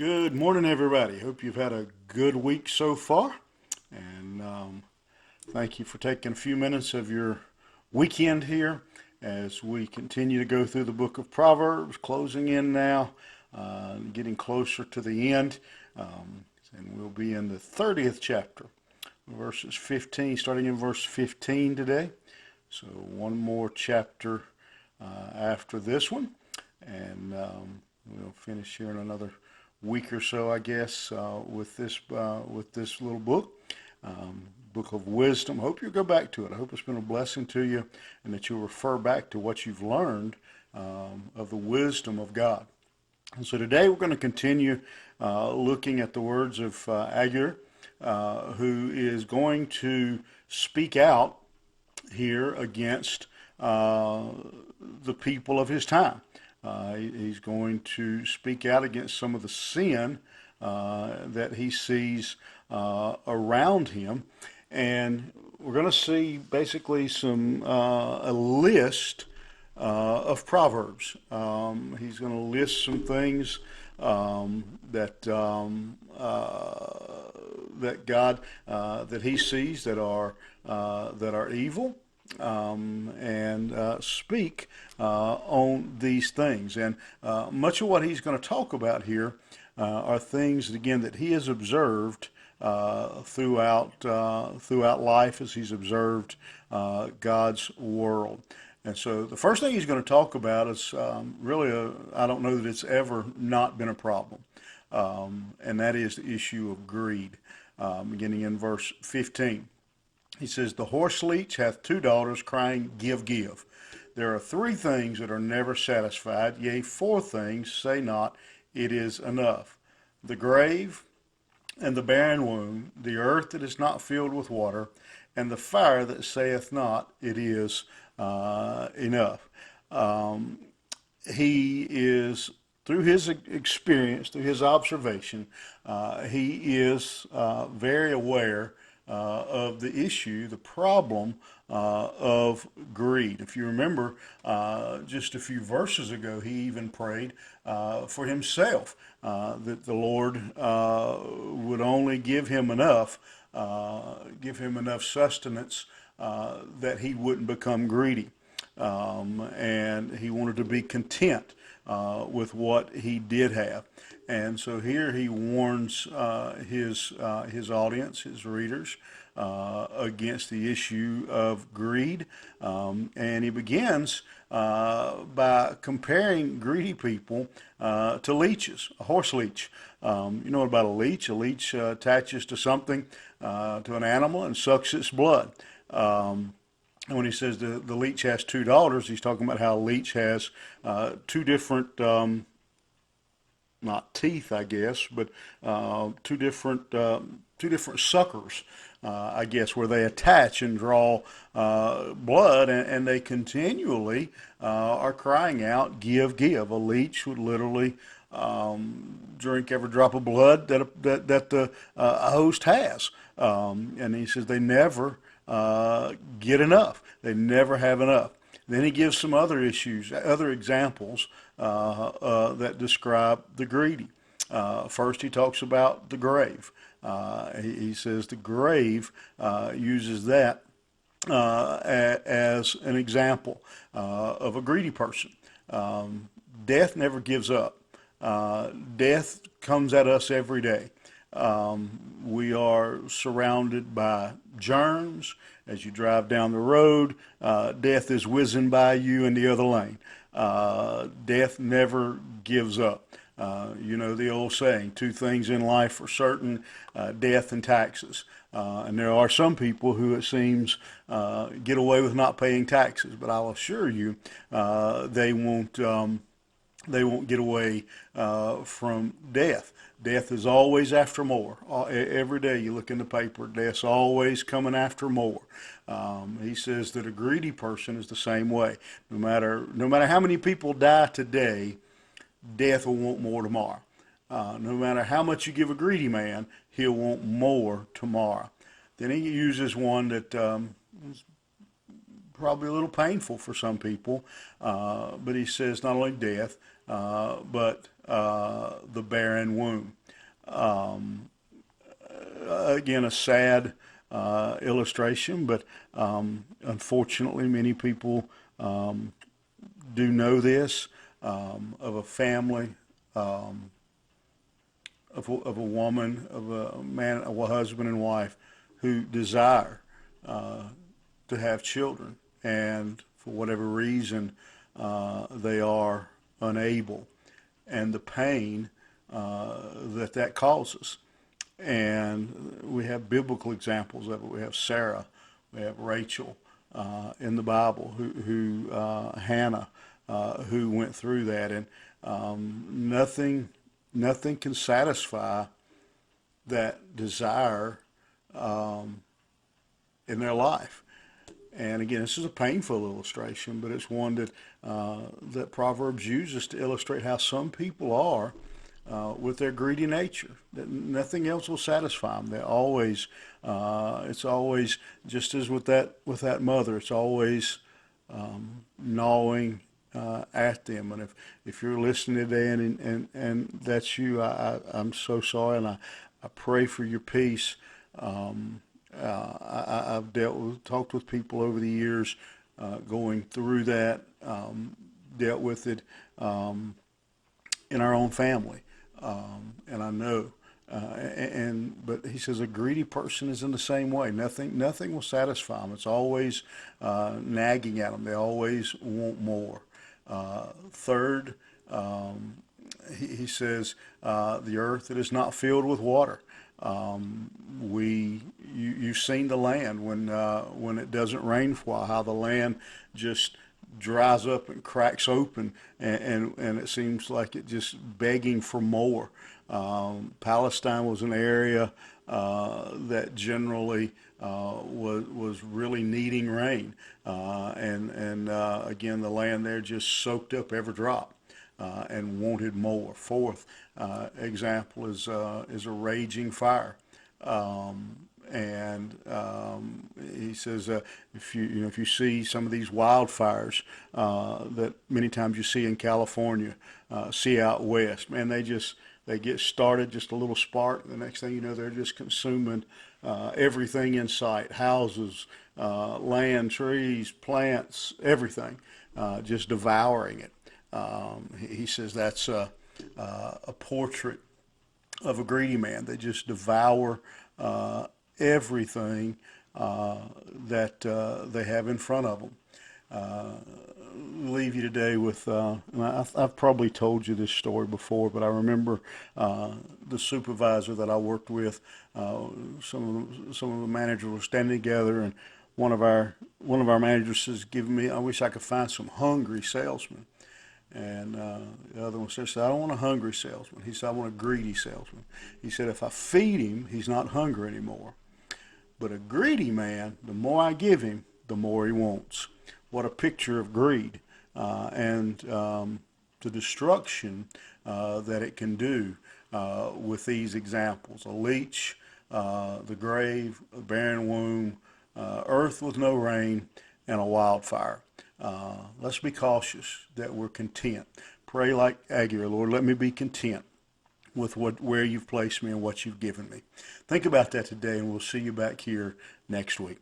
Good morning, everybody. Hope you've had a good week so far. And thank you for taking a few minutes of your weekend here as we continue to go through the book of Proverbs, closing in now, getting closer to the end. Um, and we'll be in the 30th chapter, verses 15, starting in verse 15 today. So one more chapter after this one. And we'll finish here in another week or so, I guess, with this little book, book of wisdom. I hope you'll go back to it. I hope it's been a blessing to you, and that you'll refer back to what you've learned of the wisdom of God. And so today we're going to continue looking at the words of Agur, who is going to speak out here against the people of his time. He's going to speak out against some of the sin that he sees around him. And we're going to see basically a list of Proverbs. He's going to list some things that God that he sees that are evil, and speak on these things. And much of what he's going to talk about here are things, again, that he has observed throughout life as he's observed God's world. And so the first thing he's going to talk about is I don't know that it's ever not been a problem, and that is the issue of greed, beginning in verse 15. He says, "The horse leech hath two daughters, crying, Give, give. There are three things that are never satisfied, yea, four things, say not, It is enough. The grave and the barren womb, the earth that is not filled with water, and the fire that saith not, It is enough." He is, through his experience, through his observation, he is very aware of the issue, the problem of greed. If you remember, just a few verses ago, he even prayed for himself, that the Lord would only give him enough sustenance that he wouldn't become greedy. And he wanted to be content with what he did have. And so here he warns his audience, his readers, against the issue of greed. And he begins by comparing greedy people to leeches, a horse leech. You know about a leech? A leech attaches to something, to an animal, and sucks its blood. And when he says the leech has two daughters, he's talking about how a leech has two different, not teeth, I guess, but two different suckers, I guess, where they attach and draw blood, and they continually are crying out, "Give, give." A leech would literally drink every drop of blood that the a host has, and he says they never get enough. They never have enough. Then he gives some other issues, other examples that describe the greedy. First, he talks about the grave. He says the grave uses that as an example of a greedy person. Death never gives up. Death comes at us every day. We are surrounded by germs. As you drive down the road, death is whizzing by you in the other lane. Death never gives up. You know the old saying, two things in life are certain, death and taxes. And there are some people who, it seems, get away with not paying taxes, but I'll assure you they won't get away from death. Death is always after more. Every day you look in the paper, death's always coming after more. He says that a greedy person is the same way. No matter how many people die today, death will want more tomorrow. No matter how much you give a greedy man, he'll want more tomorrow. Then he uses one that probably a little painful for some people. But he says not only death, but the barren womb. Um, Again, a sad illustration, but unfortunately, many people do know this of a family, of a woman, of a man, of a husband and wife who desire to have children, and for whatever reason, they are unable, and the pain that causes. And we have biblical examples of it. We have Sarah, we have Rachel in the Bible, who Hannah, who went through that, and nothing can satisfy that desire in their life. And again, this is a painful illustration, but it's one that Proverbs uses to illustrate how some people are with their greedy nature. That nothing else will satisfy them. They always, it's always just as with that mother. It's always gnawing at them. And if you're listening today and that's you, I'm so sorry, and I pray for your peace. I've talked with people over the years going through that, dealt with it in our own family, and I know. But he says a greedy person is in the same way. Nothing will satisfy them. It's always nagging at them. They always want more. Third, he says the earth that is not filled with water. You've seen the land when it doesn't rain for a while, how the land just dries up and cracks open, and it seems like it just begging for more. Palestine was an area that generally was really needing rain, and again, the land there just soaked up every drop. And wanted more. Fourth example is a raging fire, and he says if you see some of these wildfires that many times you see in California, see out west, man, they get started, just a little spark. The next thing you know, they're just consuming everything in sight: houses, land, trees, plants, everything, just devouring it. He says that's a portrait of a greedy man. They just devour everything that they have in front of them. Leave you today with, and I've probably told you this story before, but I remember the supervisor that I worked with. Some of the managers were standing together, and one of our managers says, I wish I could find some hungry salesmen." And the other one says, "I don't want a hungry salesman." He said, "I want a greedy salesman." He said, "If I feed him, he's not hungry anymore. But a greedy man, the more I give him, the more he wants." What a picture of greed and the destruction that it can do with these examples. A leech, the grave, a barren womb, earth with no rain, and a wildfire. Let's be cautious that we're content. Pray like Agur, "Lord, let me be content with where you've placed me and what you've given me." Think about that today, and we'll see you back here next week.